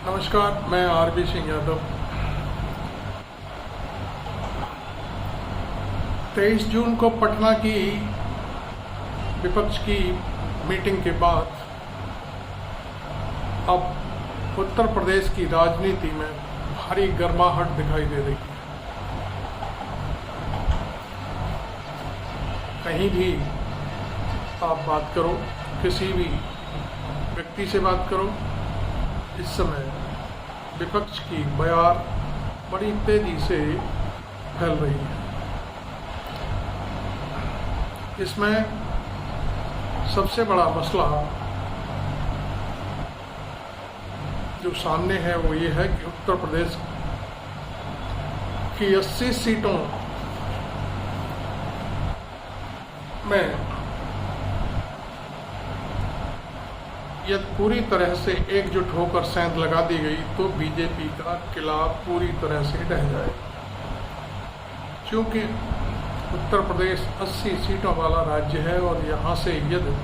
नमस्कार, मैं आरबी सिंह यादव। 23 जून को पटना की विपक्ष की मीटिंग के बाद अब उत्तर प्रदेश की राजनीति में भारी गर्माहट दिखाई दे रही है। कहीं भी आप बात करो, किसी भी व्यक्ति से बात करो, इस समय विपक्ष की बयार बड़ी तेजी से फैल रही है। इसमें सबसे बड़ा मसला जो सामने है वो ये है कि उत्तर प्रदेश की 80 सीटों में यदि पूरी तरह से एकजुट होकर सेंध लगा दी गई तो बीजेपी का किला पूरी तरह से ढह जाएगा। क्योंकि उत्तर प्रदेश 80 सीटों वाला राज्य है और यहाँ से यदि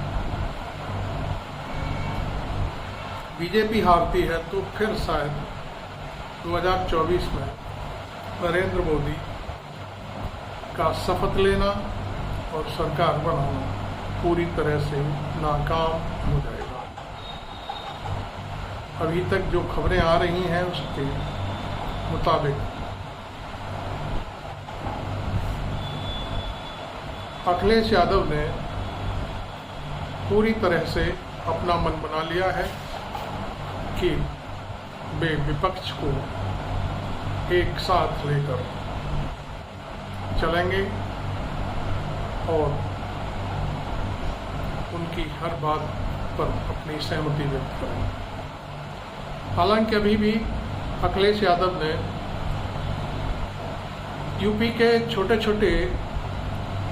बीजेपी हारती है तो फिर शायद 2024 में नरेंद्र मोदी का शपथ लेना और सरकार बनाना पूरी तरह से नाकाम हो जाएगा। अभी तक जो खबरें आ रही हैं उसके मुताबिक अखिलेश यादव ने पूरी तरह से अपना मन बना लिया है कि वे विपक्ष को एक साथ लेकर चलेंगे और उनकी हर बात पर अपनी सहमति व्यक्त करेंगे। हालांकि अभी भी अखिलेश यादव ने यूपी के छोटे छोटे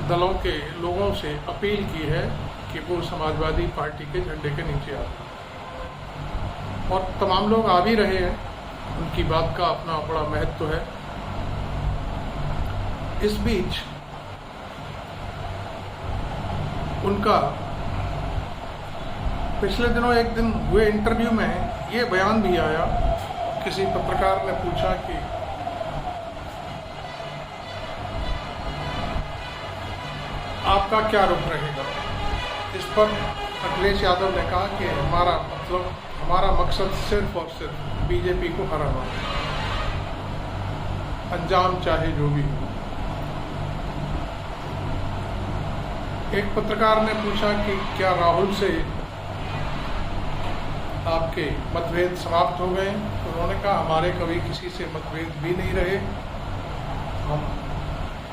दलों के लोगों से अपील की है कि वो समाजवादी पार्टी के झंडे के नीचे आए और तमाम लोग आ भी रहे हैं। उनकी बात का अपना बड़ा महत्व है। इस बीच उनका पिछले दिनों एक दिन हुए इंटरव्यू में ये बयान भी आया, किसी पत्रकार ने पूछा कि आपका क्या रुख रहेगा। इस पर अखिलेश यादव ने कहा कि हमारा मकसद सिर्फ और सिर्फ बीजेपी को हराना है, अंजाम चाहे जो भी हो। एक पत्रकार ने पूछा कि क्या राहुल से आपके मतभेद समाप्त हो गए? तो उन्होंने कहा हमारे कभी किसी से मतभेद भी नहीं रहे। हम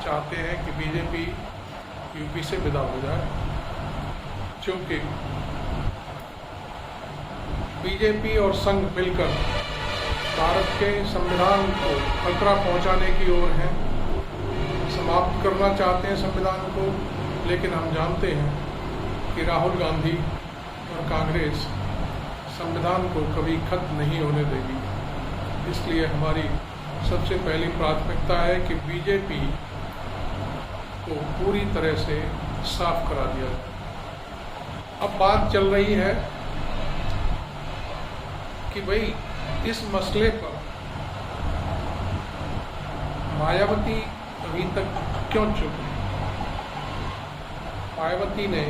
चाहते हैं कि बीजेपी यूपी से विदा हो जाए, क्योंकि बीजेपी और संघ मिलकर भारत के संविधान को खतरा पहुंचाने की ओर हैं, समाप्त करना चाहते हैं संविधान को। लेकिन हम जानते हैं कि राहुल गांधी और कांग्रेस संविधान को कभी खत्म नहीं होने देगी। इसलिए हमारी सबसे पहली प्राथमिकता है कि बीजेपी को पूरी तरह से साफ करा दिया जाए। अब बात चल रही है कि भाई इस मसले पर मायावती अभी तक क्यों चुप है। मायावती ने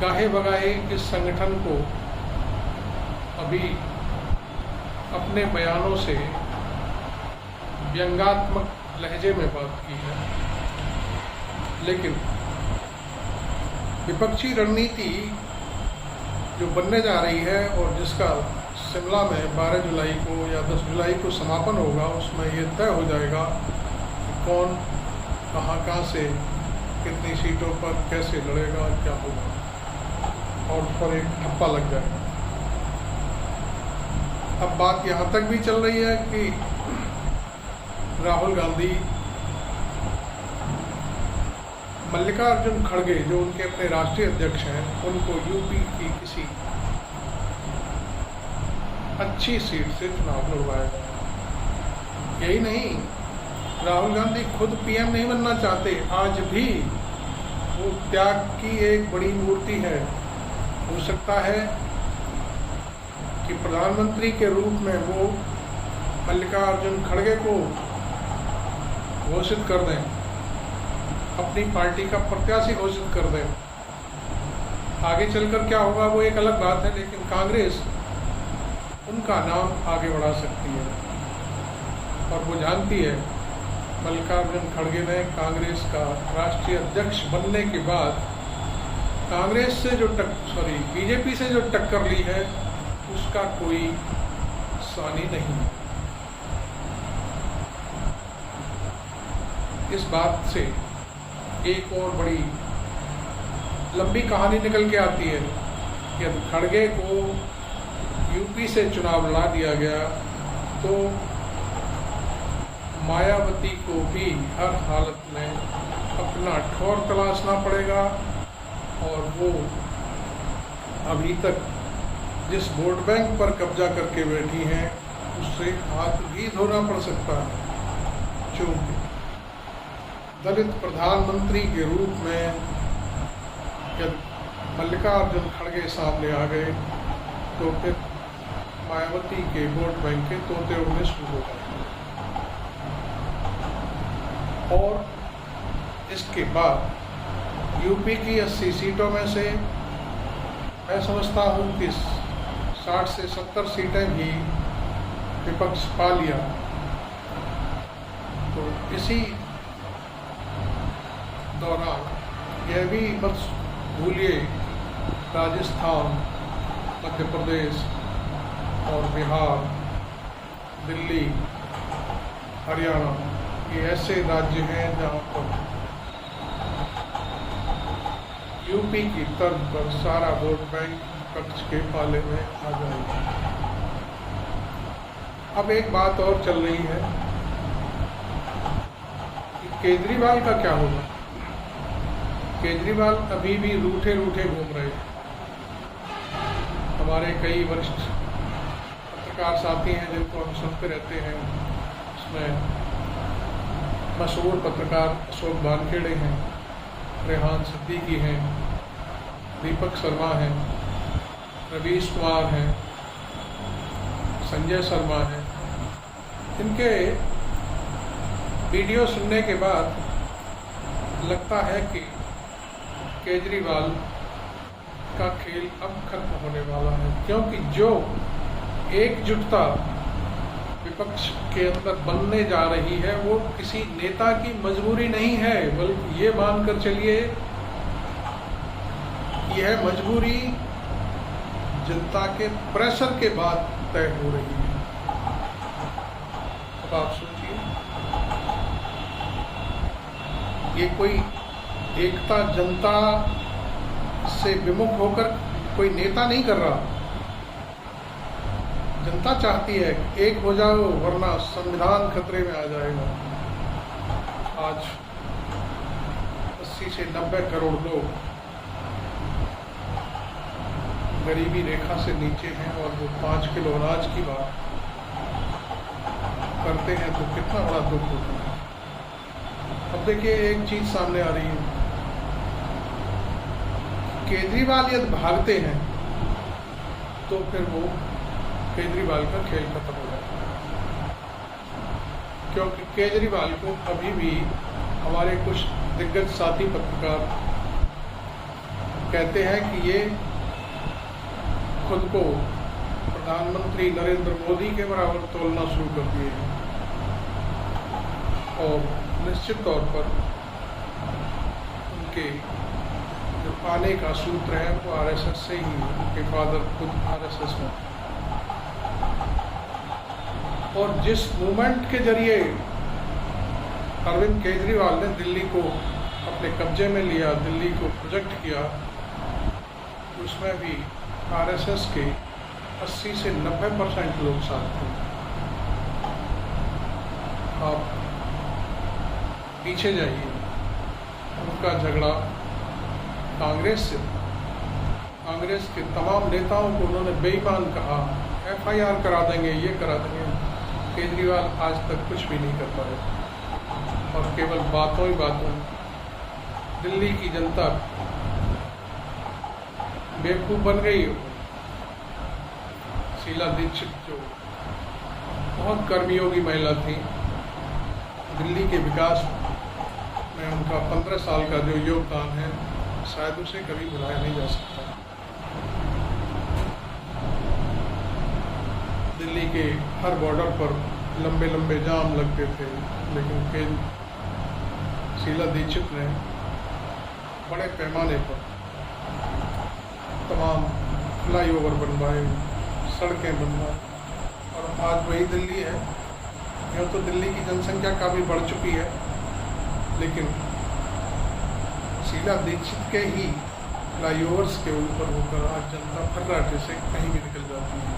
गाहे बगाहे इस संगठन को अभी अपने बयानों से व्यंग्यात्मक लहजे में बात की है, लेकिन विपक्षी रणनीति जो बनने जा रही है और जिसका शिमला में 12 जुलाई को या 10 जुलाई को समापन होगा, उसमें ये तय हो जाएगा कि कौन कहाँ से कितनी सीटों पर कैसे लड़ेगा, क्या होगा, और उस पर एक ठप्पा लग जाएगा। अब बात यहाँ तक भी चल रही है कि राहुल गांधी मल्लिकार्जुन खड़गे जो उनके अपने राष्ट्रीय अध्यक्ष हैं, उनको यूपी की किसी अच्छी सीट से चुनाव लड़वाएगा। यही नहीं, राहुल गांधी खुद पीएम नहीं बनना चाहते। आज भी वो त्याग की एक बड़ी मूर्ति है। हो सकता है कि प्रधानमंत्री के रूप में वो मल्लिकार्जुन खड़गे को घोषित कर दें, अपनी पार्टी का प्रत्याशी घोषित कर दें। आगे चलकर क्या होगा वो एक अलग बात है, लेकिन कांग्रेस उनका नाम आगे बढ़ा सकती है। और वो जानती है, मल्लिकार्जुन खड़गे ने कांग्रेस का राष्ट्रीय अध्यक्ष बनने के बाद कांग्रेस से जो बीजेपी से जो टक्कर ली है उसका कोई सानी नहीं। इस बात से एक और बड़ी लंबी कहानी निकल के आती है कि अब खड़गे को यूपी से चुनाव लड़ा दिया गया तो मायावती को भी हर हालत में अपना ठौर तलाशना पड़ेगा और वो अभी तक जिस वोट बैंक पर कब्जा करके बैठी हैं उससे हाथ भी धोना पड़ सकता है। क्योंकि दलित प्रधानमंत्री के रूप में जब मल्लिकार्जुन खड़गे सामने आ गए तो फिर मायावती के वोट बैंक के तोते उड़ने शुरू हो गए। और इसके बाद यूपी की 80 सीटों में से मैं समझता हूँ कि 60 से 70 सीटें भी विपक्ष पा लिया। तो इसी दौरान यह भी मत भूलिए, राजस्थान, मध्य प्रदेश और बिहार, दिल्ली, हरियाणा ये ऐसे राज्य हैं जहाँ पर यूपी की तर्ज पर सारा वोट बैंक पक्ष के पाले में आ जाएगा। अब एक बात और चल रही है कि केजरीवाल का क्या होगा। केजरीवाल अभी भी रूठे रूठे घूम रहे हैं। हमारे कई वरिष्ठ पत्रकार साथी हैं जिनको हम सुनते रहते हैं, उसमें मशहूर पत्रकार अशोक वानखेड़े हैं, रेहान सिद्दीकी हैं, दीपक शर्मा हैं, रवीश कुमार हैं, संजय शर्मा हैं। इनके वीडियो सुनने के बाद लगता है कि केजरीवाल का खेल अब खत्म होने वाला है, क्योंकि जो एकजुटता विपक्ष के अंदर बनने जा रही है वो किसी नेता की मजबूरी नहीं है, बल्कि ये मानकर चलिए यह मजबूरी जनता के प्रेशर के बाद तय हो रही है। अब आप सोचिए, ये कोई एकता जनता से विमुख होकर कोई नेता नहीं कर रहा। जनता चाहती है कि एक हो जाओ वरना संविधान खतरे में आ जाएगा। आज 80 से 90 करोड़ लोग गरीबी रेखा से नीचे हैं और वो 5 किलो अनाज की बात करते हैं तो कितना बड़ा दुख होता है। अब देखिए एक चीज सामने आ रही है, केजरीवाल यदि भागते हैं तो फिर वो केजरीवाल का खेल खत्म हो जाएगा, क्योंकि केजरीवाल को अभी भी हमारे कुछ दिग्गज साथी पत्रकार कहते हैं कि ये खुद को प्रधानमंत्री नरेंद्र मोदी के बराबर तोलना शुरू कर दिए हैं और निश्चित तौर पर उनके जो आने का सूत्र है वो आरएसएस से ही, उनके फादर खुद आरएसएस में। और जिस मूवमेंट के जरिए अरविंद केजरीवाल ने दिल्ली को अपने कब्जे में लिया, दिल्ली को प्रोजेक्ट किया, उसमें भी आरएसएस के 80 से 90% लोग साथ थे। आप पीछे जाइए, उनका झगड़ा कांग्रेस से, कांग्रेस के तमाम नेताओं को उन्होंने बेईमान कहा, एफआईआर करा देंगे, ये करा देंगे। केजरीवाल आज तक कुछ भी नहीं कर पाए और केवल बातों ही बातों दिल्ली की जनता बेवकूफ़ बन गई। शीला दीक्षित जो बहुत कर्मयोगी महिला थी, दिल्ली के विकास में उनका 15 साल का जो योगदान है शायद उसे कभी भुलाया नहीं जा सकता। दिल्ली के हर बॉर्डर पर लंबे लंबे जाम लगते थे, लेकिन शीला दीक्षित ने बड़े पैमाने पर तमाम फ्लाईओवर बनवाए, सड़कें बनवाई, और आज वही दिल्ली है। यह तो दिल्ली की जनसंख्या काफ़ी बढ़ चुकी है, लेकिन शीला दीक्षित के ही फ्लाईओवर्स के ऊपर होकर आज जनता फर्राटे से कहीं भी निकल जाती है।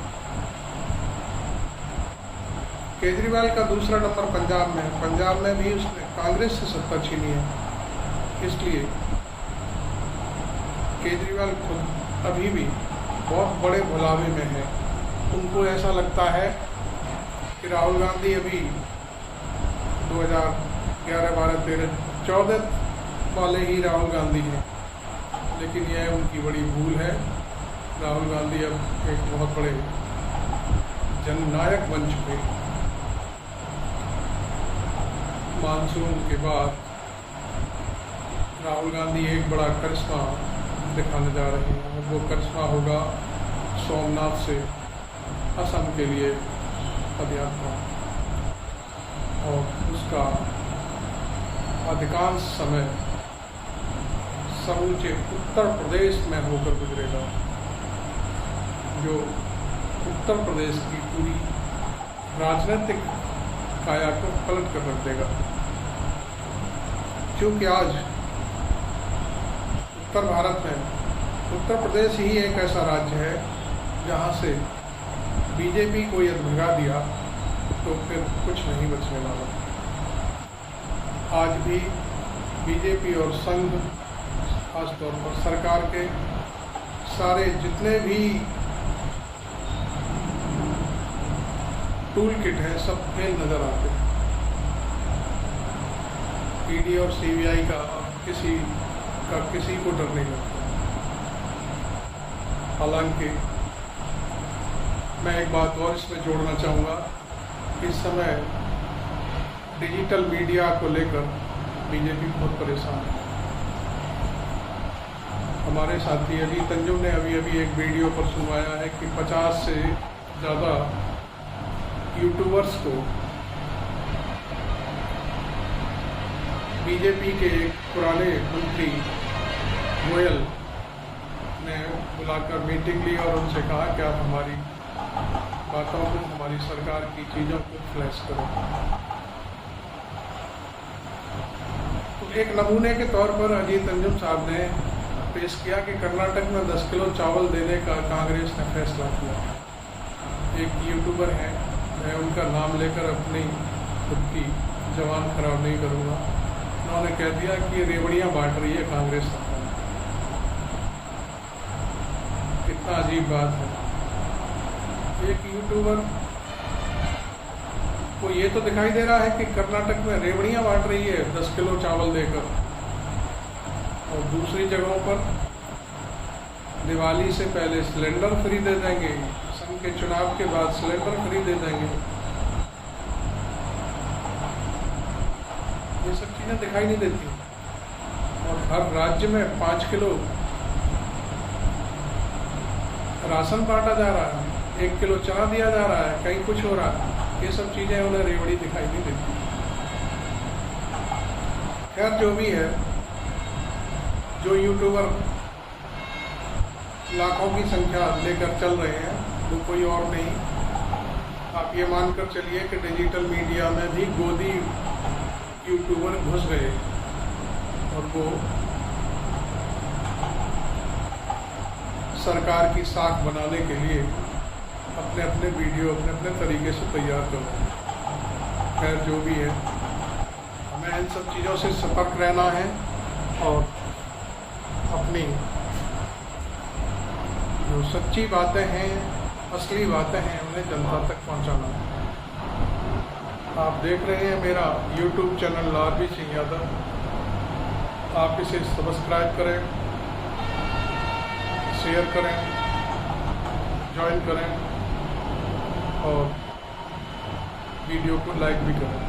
केजरीवाल का दूसरा नंबर पंजाब में है। पंजाब में भी उसने कांग्रेस से सत्ता छीनी है, इसलिए केजरीवाल खुद अभी भी बहुत बड़े भुलावे में है। उनको ऐसा लगता है कि राहुल गांधी अभी 2011, 12, 13, 14 वाले ही राहुल गांधी हैं, लेकिन यह उनकी बड़ी भूल है। राहुल गांधी अब एक बहुत बड़े जननायक बन चुके। मानसून के बाद राहुल गांधी एक बड़ा करिश्मा दिखाने जा रहे हैं, और वो करिश्मा होगा सोमनाथ से असम के लिए पदयात्रा, और उसका अधिकांश समय समूचे उत्तर प्रदेश में होकर गुजरेगा, जो उत्तर प्रदेश की पूरी राजनीतिक काया को पलट कर रख देगा। क्योंकि आज उत्तर भारत में उत्तर प्रदेश ही एक ऐसा राज्य है जहां से बीजेपी को यदि भगा दिया तो फिर कुछ नहीं बचने वाला। आज भी बीजेपी और संघ, खासतौर पर सरकार के सारे जितने भी टूल किट हैं सब फेल नजर आते हैं। ईडी और सीबीआई का किसी को डर नहीं लगता। हालांकि मैं एक बात और इसमें जोड़ना चाहूँगा, इस समय डिजिटल मीडिया को लेकर बीजेपी बहुत परेशान है। हमारे साथी अजीत अंजुम ने अभी एक वीडियो पर सुनवाया है कि 50 से ज़्यादा यूट्यूबर्स को बीजेपी के एक पुराने मंत्री गोयल ने बुलाकर मीटिंग ली और उनसे कहा कि आप हमारी बातों को, हमारी सरकार की चीज़ों को फ्लैश करो। तो एक नमूने के तौर पर अजीत अंजुम साहब ने पेश किया कि कर्नाटक में 10 किलो चावल देने का कांग्रेस ने फैसला किया। एक यूट्यूबर है, मैं उनका नाम लेकर अपनी खुद की जबान खराब नहीं करूँगा, उन्होंने कह दिया कि ये रेवड़ियाँ बांट रही है कांग्रेस सरकार। कितना अजीब बात है। एक यूट्यूबर को ये तो दिखाई दे रहा है कि कर्नाटक में रेवड़ियाँ बांट रही है 10 किलो चावल देकर, और दूसरी जगहों पर दिवाली से पहले सिलेंडर फ्री दे देंगे, संघ के चुनाव के बाद सिलेंडर फ्री दे देंगे। ये सब चीज़ें दिखाई नहीं देती, और हर राज्य में 5 किलो राशन बांटा जा रहा है, 1 किलो चना दिया जा रहा है, कहीं कुछ हो रहा है। ये सब चीज़ें उन्हें रेवड़ी दिखाई नहीं देती। खैर, जो भी है, जो यूट्यूबर लाखों की संख्या लेकर चल रहे हैं वो कोई और नहीं, आप ये मानकर चलिए कि डिजिटल मीडिया में भी गोदी यूट्यूबर घुस गए, और वो सरकार की साख बनाने के लिए अपने अपने वीडियो अपने अपने तरीके से तैयार कर रहे हैं। खैर, जो भी है, हमें इन सब चीज़ों से सतर्क रहना है और अपनी जो सच्ची बातें हैं, असली बातें हैं, उन्हें जनता तक पहुंचाना है। आप देख रहे हैं मेरा YouTube चैनल लालवी सिंह यादव। आप इसे सब्सक्राइब करें, शेयर करें, ज्वाइन करें, और वीडियो को लाइक भी करें।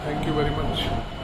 Thank you very much.